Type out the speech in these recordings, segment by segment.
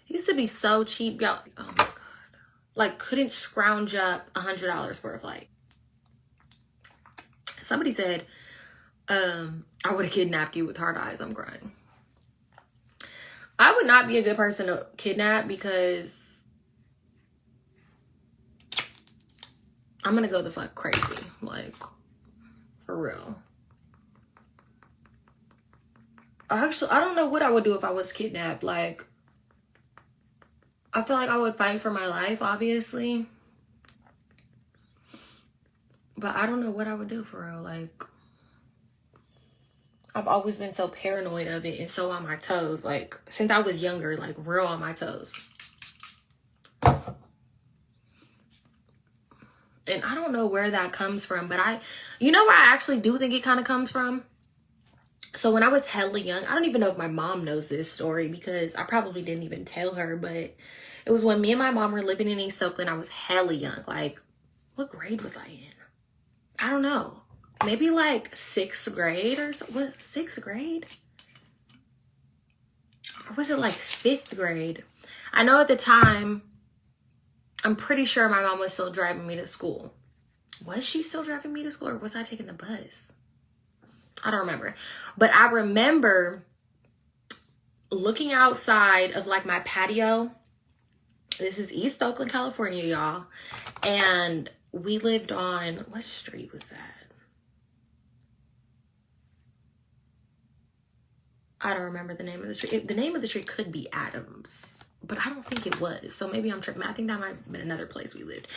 It used to be so cheap, y'all. Oh my God. Like, couldn't scrounge up $100 for a flight. Somebody said, I would have kidnapped you with hard eyes. I'm crying. I would not be a good person to kidnap because I'm gonna go the fuck crazy. Like, for real. Actually, I don't know what I would do if I was kidnapped. Like, I feel like I would fight for my life, obviously. But I don't know what I would do for real. Like, I've always been so paranoid of it and so on my toes. Like, since I was younger, like, real on my toes. And I don't know where that comes from, but you know where I actually do think it kind of comes from? So when I was hella young, I don't even know if my mom knows this story because I probably didn't even tell her, but it was when me and my mom were living in East Oakland. I was hella young. Like, what grade was I in? I don't know. Maybe like 6th grade or so. What, 6th grade? Or was it like 5th grade? I know at the time, I'm pretty sure my mom was still driving me to school. Was she still driving me to school or was I taking the bus? I don't remember. But I remember looking outside of like my patio. This is East Oakland, California, y'all. And we lived on, what street was that? I don't remember the name of the street. The name of the street could be Adams, but I don't think it was. So maybe I'm tripping. I think that might have been another place we lived.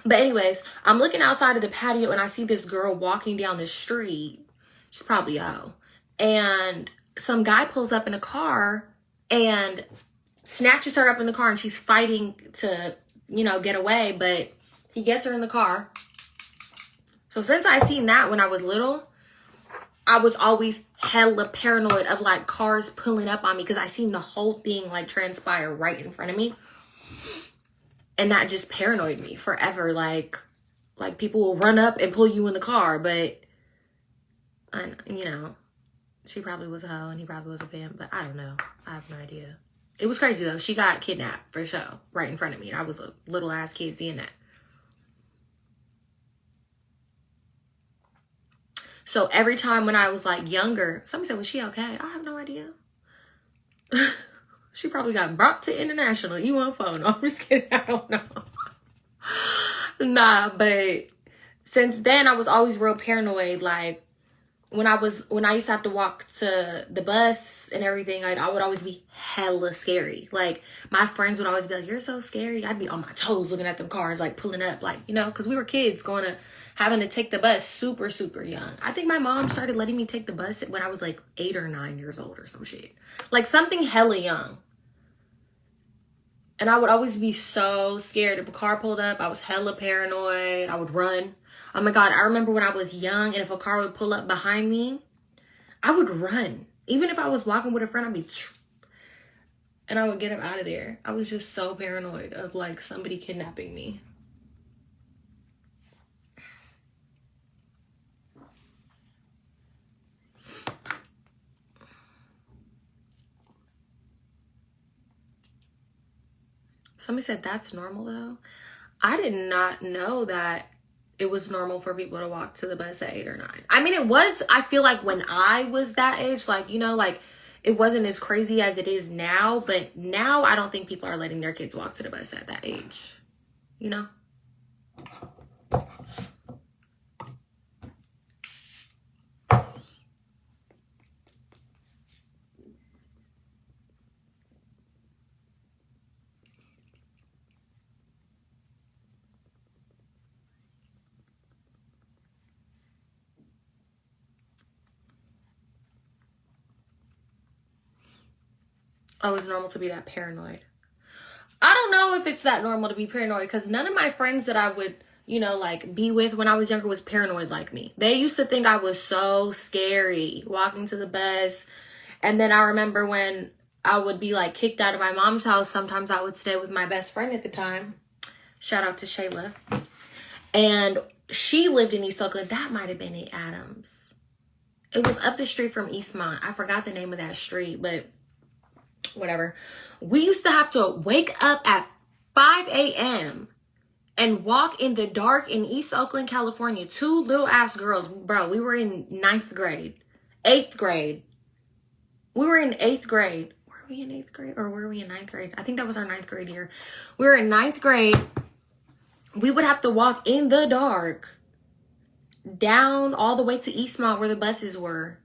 But anyways, I'm looking outside of the patio and I see this girl walking down the street. She's probably out. And some guy pulls up in a car and snatches her up in the car and she's fighting to, you know, get away. But he gets her in the car. So since I seen that when I was little, I was always hella paranoid of like cars pulling up on me because I seen the whole thing like transpire right in front of me. And that just paranoid me forever. Like people will run up and pull you in the car, but you know, she probably was a hoe and he probably was a pimp, but I don't know. I have no idea. It was crazy though. She got kidnapped for sure right in front of me. I was a little ass kid seeing that. So every time when I was like younger, somebody said, was she okay? I have no idea. She probably got brought to international. You on phone. I'm just kidding. I don't know. Nah, but since then I was always real paranoid. Like when I used to have to walk to the bus and everything, like I would always be hella scary. Like my friends would always be like, you're so scary. I'd be on my toes looking at them cars, like pulling up, like, you know, because we were kids having to take the bus super, super young. I think my mom started letting me take the bus when I was like 8 or 9 years old or some shit. Like something hella young. And I would always be so scared. If a car pulled up, I was hella paranoid. I would run. Oh my God, I remember when I was young and if a car would pull up behind me, I would run. Even if I was walking with a friend, I'd be... And I would get up out of there. I was just so paranoid of like somebody kidnapping me. Somebody said that's normal though. I did not know that it was normal for people to walk to the bus at 8 or 9. I mean, it was, I feel like when I was that age, like, you know, like it wasn't as crazy as it is now, but now I don't think people are letting their kids walk to the bus at that age, you know? Oh, it's normal to be that paranoid. I don't know if it's that normal to be paranoid because none of my friends that I would, you know, like be with when I was younger was paranoid like me. They used to think I was so scary walking to the bus. And then I remember when I would be like kicked out of my mom's house, sometimes I would stay with my best friend at the time. Shout out to Shayla. And she lived in East Oakland. That might have been in Adams. It was up the street from Eastmont. I forgot the name of that street, but whatever. We used to have to wake up at 5 a.m. and walk in the dark in East Oakland, California. 2 little ass girls. Bro, we were in 9th grade. 8th grade. We were in 8th grade. Were we in 8th grade? Or were we in 9th grade? I think that was our 9th grade year. We were in 9th grade. We would have to walk in the dark down all the way to Eastmont where the buses were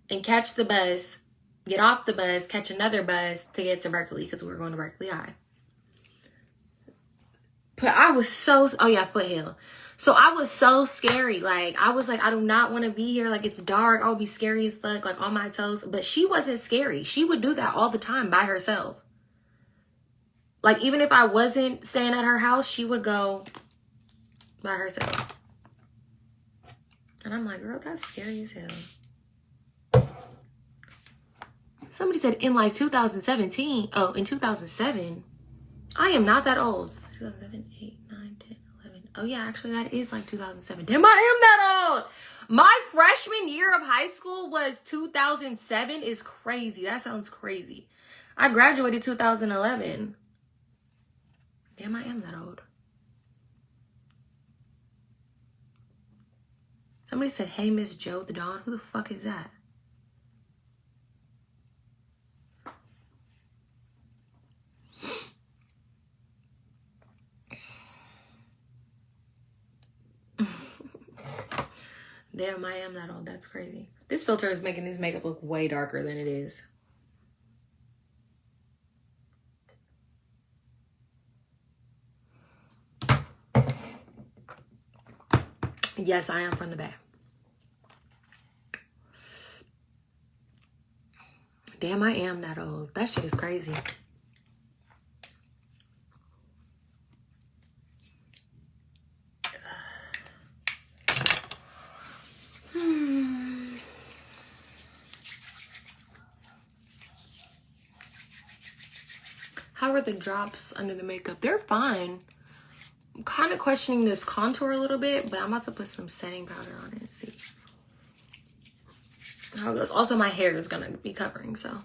and catch the bus, get off the bus, catch another bus to get to Berkeley because we were going to Berkeley High. But I was so, oh yeah, Foothill. So I was so scary. Like, I was like, I do not want to be here. Like, it's dark. I'll be scary as fuck, like on my toes. But she wasn't scary. She would do that all the time by herself. Like, even if I wasn't staying at her house, she would go by herself. And I'm like, girl, that's scary as hell. Somebody said in like 2017. Oh, in 2007. I am not that old. 2007, 8, 9, 10, 11. Oh yeah, actually that is like 2007. Damn, I am that old. My freshman year of high school was 2007 is crazy. That sounds crazy. I graduated 2011. Damn, I am that old. Somebody said, hey, Miss Joe the Dawn. Who the fuck is that? Damn, I am that old. That's crazy. This filter is making this makeup look way darker than it is. Yes, I am from the Bay. Damn, I am that old. That shit is crazy. How are the drops under the makeup? They're fine. I'm kind of questioning this contour a little bit, but I'm about to put some setting powder on it and see how it goes. Also, my hair is gonna be covering, so.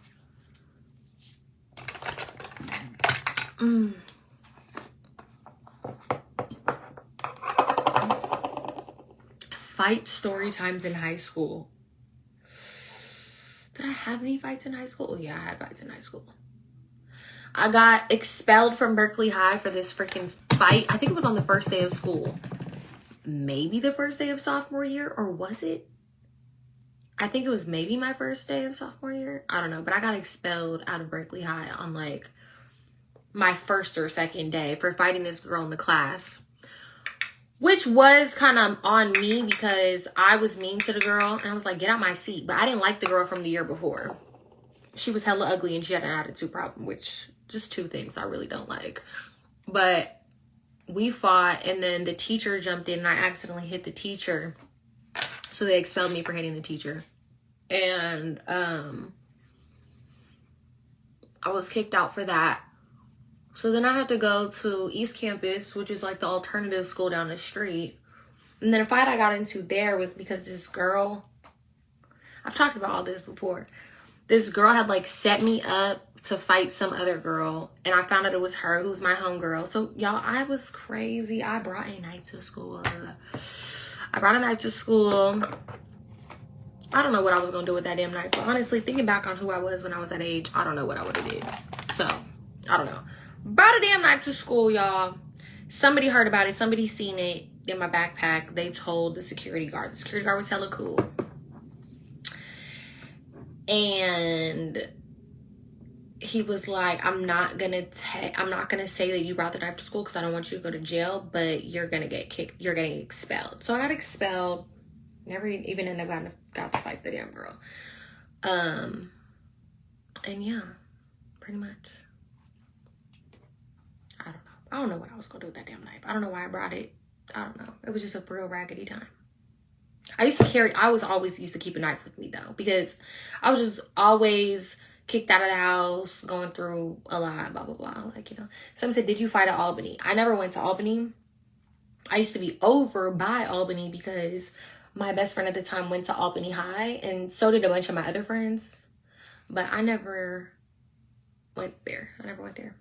Fight story times in high school. Did I have any fights in high school? Oh, yeah, I had fights in high school. I got expelled from Berkeley High for this freaking fight. I think it was on the first day of school. Maybe the first day of sophomore year, or was it? I think it was maybe my first day of sophomore year. I don't know, but I got expelled out of Berkeley High on like my first or second day for fighting this girl in the class. Which was kind of on me because I was mean to the girl and I was like, get out my seat. But I didn't like the girl from the year before. She was hella ugly and she had an attitude problem, which just 2 things I really don't like. But we fought and then the teacher jumped in and I accidentally hit the teacher. So they expelled me for hitting the teacher. And I was kicked out for that. So then I had to go to East Campus, which is like the alternative school down the street. And then a fight I got into there was because this girl, I've talked about all this before. This girl had like set me up to fight some other girl. And I found out it was her who was my homegirl. So y'all, I was crazy. I brought a knife to school. I don't know what I was going to do with that damn knife. But honestly, thinking back on who I was when I was that age, I don't know what I would have did. So, I don't know. Brought a damn knife to school, y'all. Somebody heard about it. Somebody seen it in my backpack. They told the security guard. The security guard was hella cool. And he was like, I'm not gonna say that you brought the knife to school because I don't want you to go to jail, but you're gonna get kicked. You're getting expelled. So I got expelled. Never even ended up got to fight the damn girl. And yeah, pretty much. I don't know what I was gonna do with that damn knife. I don't know why I brought it. I don't know. It was just a real raggedy time. I was always used to keep a knife with me though, because I was just always kicked out of the house, going through a lot, blah, blah, blah. Like, you know, someone said, did you fight at Albany? I never went to Albany. I used to be over by Albany because my best friend at the time went to Albany High, and so did a bunch of my other friends. But I never went there. I never went there.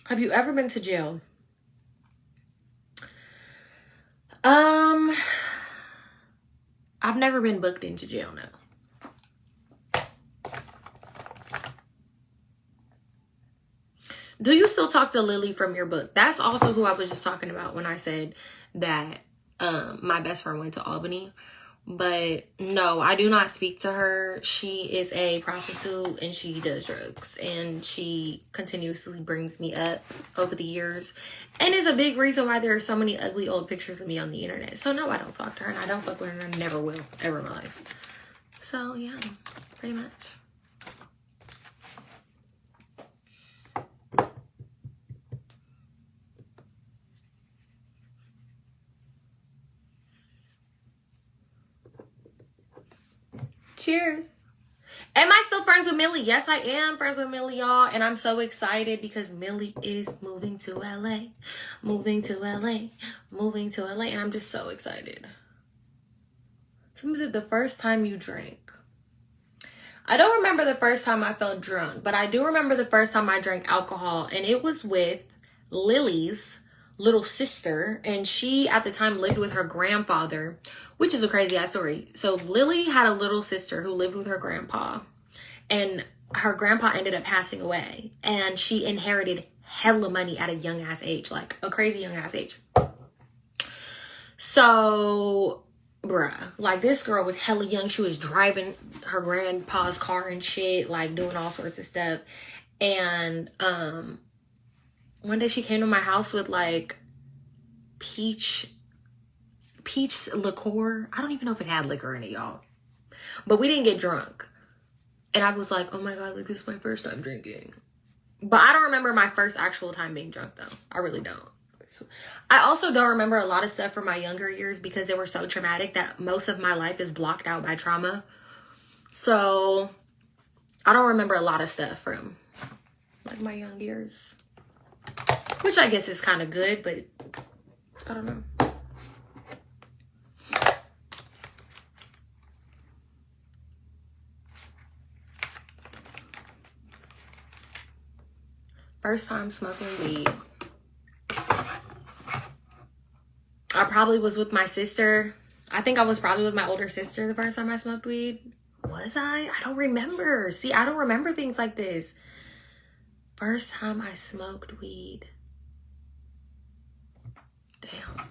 Have you ever been to jail? I've never been booked into jail, no. Do you still talk to Lily from your book? That's also who I was just talking about when I said that my best friend went to Albany. But no, I do not speak to her. She is a prostitute and she does drugs. And she continuously brings me up over the years. And is a big reason why there are so many ugly old pictures of me on the internet. So no, I don't talk to her and I don't fuck with her and I never will, ever in my life. So yeah, pretty much. Cheers. Am I still friends with Millie? Yes, I am friends with Millie, y'all. And I'm so excited because Millie is moving to LA. Moving to LA. Moving to LA. And I'm just so excited. Somebody said the first time you drank. I don't remember the first time I felt drunk. But I do remember the first time I drank alcohol. And it was with Lily's little sister. And she, at the time, lived with her grandfather. Which is a crazy ass story. So Lily had a little sister who lived with her grandpa. And her grandpa ended up passing away. And she inherited hella money at a young ass age. Like a crazy young ass age. So, bruh. Like this girl was hella young. She was driving her grandpa's car and shit. Like doing all sorts of stuff. And one day she came to my house with like peach liqueur. I don't even know if it had liquor in it, y'all. But we didn't get drunk. And I was like, oh my God, like this is my first time drinking. But I don't remember my first actual time being drunk though. I really don't. I also don't remember a lot of stuff from my younger years because they were so traumatic that most of my life is blocked out by trauma. So I don't remember a lot of stuff from like my young years. Which I guess is kind of good, but I don't know. First time smoking weed. I probably was with my sister. I think I was probably with my older sister the first time I smoked weed. Was I? I don't remember. See, I don't remember things like this. First time I smoked weed. Damn.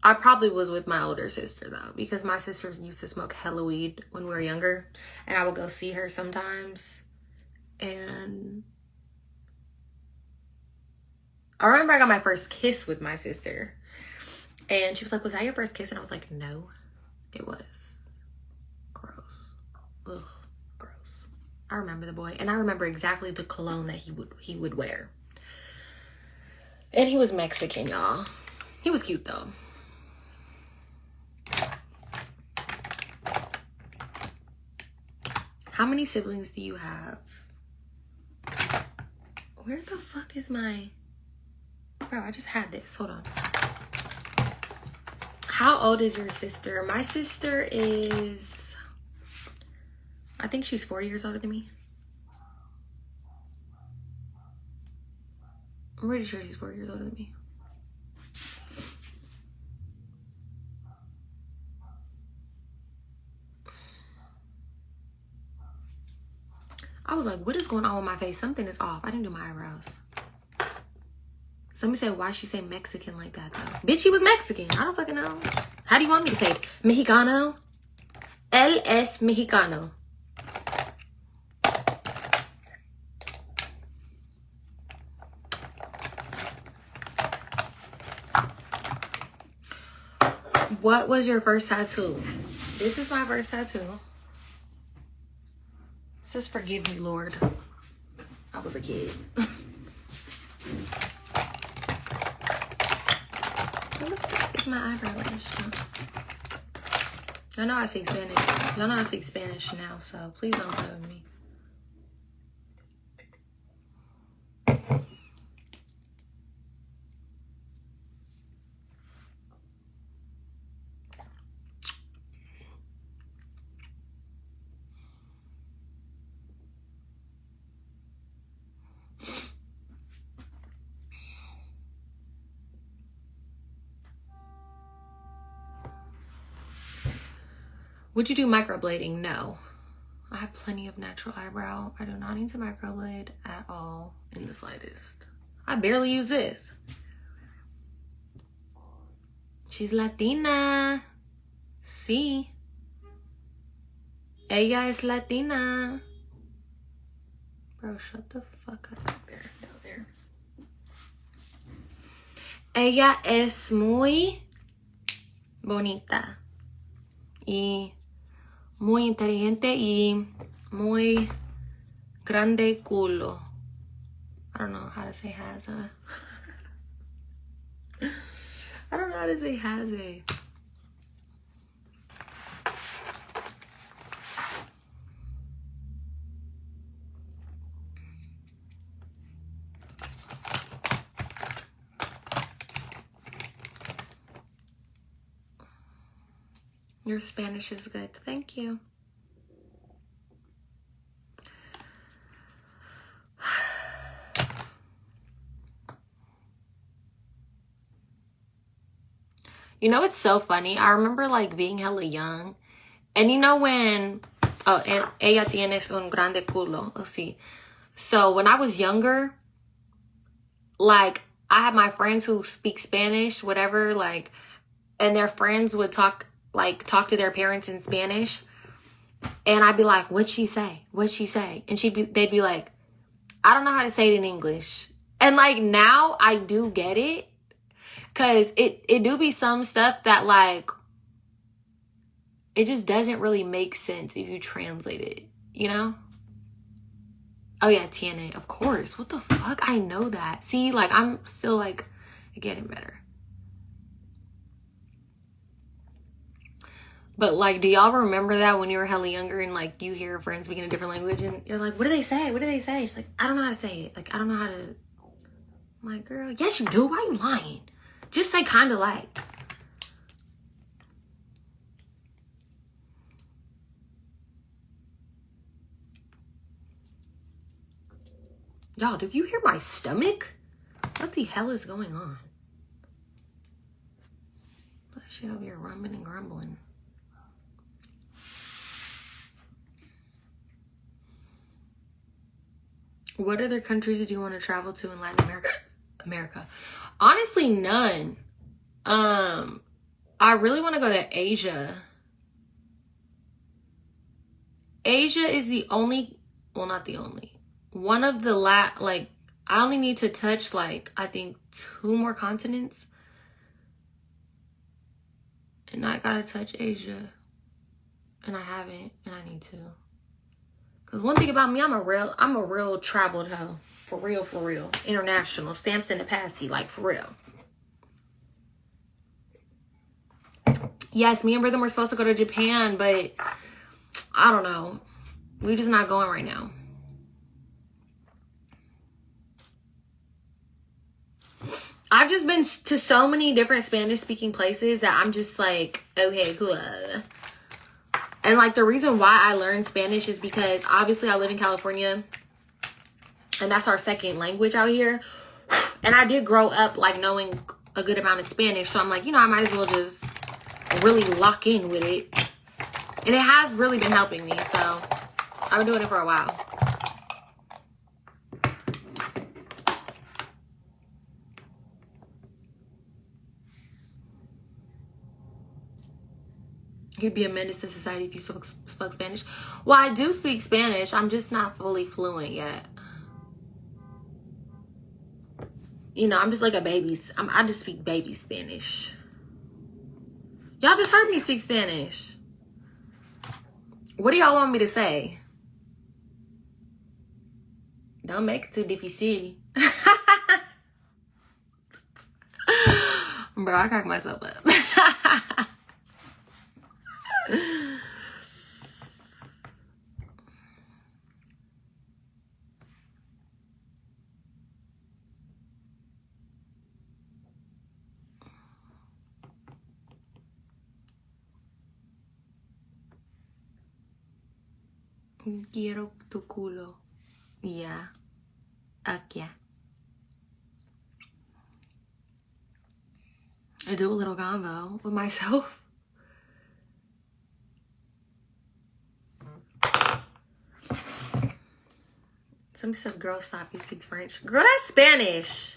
I probably was with my older sister though, because my sister used to smoke hella weed when we were younger. And I would go see her sometimes. And I remember I got my first kiss with my sister. And she was like, was that your first kiss? And I was like, no, it was. Gross. Ugh, gross. I remember the boy. And I remember exactly the cologne that he would wear. And he was Mexican, y'all. He was cute, though. How many siblings do you have? Where the fuck is my... Bro, I just had this. Hold on. How old is your sister? My sister is... I think she's 4 years older than me. I'm pretty sure she's 4 years older than me. I was like, what is going on with my face? Something is off. I didn't do my eyebrows. Somebody said, why she say Mexican like that, though? Bitch, she was Mexican. I don't fucking know. How do you want me to say it? Mexicano? Él es mexicano. What was your first tattoo? This is my first tattoo. It says, forgive me, Lord. I was a kid. What the fuck is my eyebrow lash? Y'all know I speak Spanish. Y'all know I speak Spanish now, so please don't play with me. Would you do microblading? No. I have plenty of natural eyebrow. I do not need to microblade at all in the slightest. I barely use this. She's Latina. Sí. Ella es Latina. Bro, shut the fuck up down there. Ella es muy bonita. Y muy inteligente y muy grande culo. I don't know how to say has a. I don't know how to say has a. Your Spanish is good. Thank you. You know, it's so funny. I remember like being hella young. And you know when, ella tienes un grande culo. Let's see. So when I was younger, like I had my friends who speak Spanish, whatever, like, and their friends would talk to their parents in Spanish. And I'd be like, what'd she say? What'd she say? And they'd be like, I don't know how to say it in English. And like now I do get it. Cause it do be some stuff that like, it just doesn't really make sense if you translate it, you know? Oh yeah, tiene, of course. What the fuck? I know that. See, like I'm still like getting better. But like, do y'all remember that when you were hella younger and like you hear friends speaking a different language and you're like, what do they say? What do they say? She's like, I don't know how to say it. Like, I don't know how to. I'm like, girl, yes you do. Why are you lying? Just say kind of like. Y'all, do you hear my stomach? What the hell is going on? That shit over here rumbling and grumbling. What other countries do you want to travel to in Latin America? Honestly, none. I really want to go to Asia. Asia is the only, well, not the only. One of the like, I only need to touch like, I think 2 more continents. And I gotta touch Asia. And I haven't, and I need to. Cause one thing about me, I'm a real traveled hoe. For real. International. Stamps in the passy, like for real. Yes, me and Rhythm were supposed to go to Japan, but I don't know. We just not going right now. I've just been to so many different Spanish speaking places that I'm just like, okay, cool. And like the reason why I learned Spanish is because obviously I live in California and that's our second language out here. And I did grow up like knowing a good amount of Spanish. So I'm like, you know, I might as well just really lock in with it. And it has really been helping me. So I've been doing it for a while. You'd be a menace to society if you spoke Spanish. Well, I do speak Spanish. I'm just not fully fluent yet. You know, I'm just like a baby. I just speak baby Spanish. Y'all just heard me speak Spanish. What do y'all want me to say? Don't make it too difícil. Bro, I crack myself up. Quiero tu culo. Yeah. Yeah. I do a little combo with myself. Somebody said, girl, stop. You speak French. Girl, that's Spanish.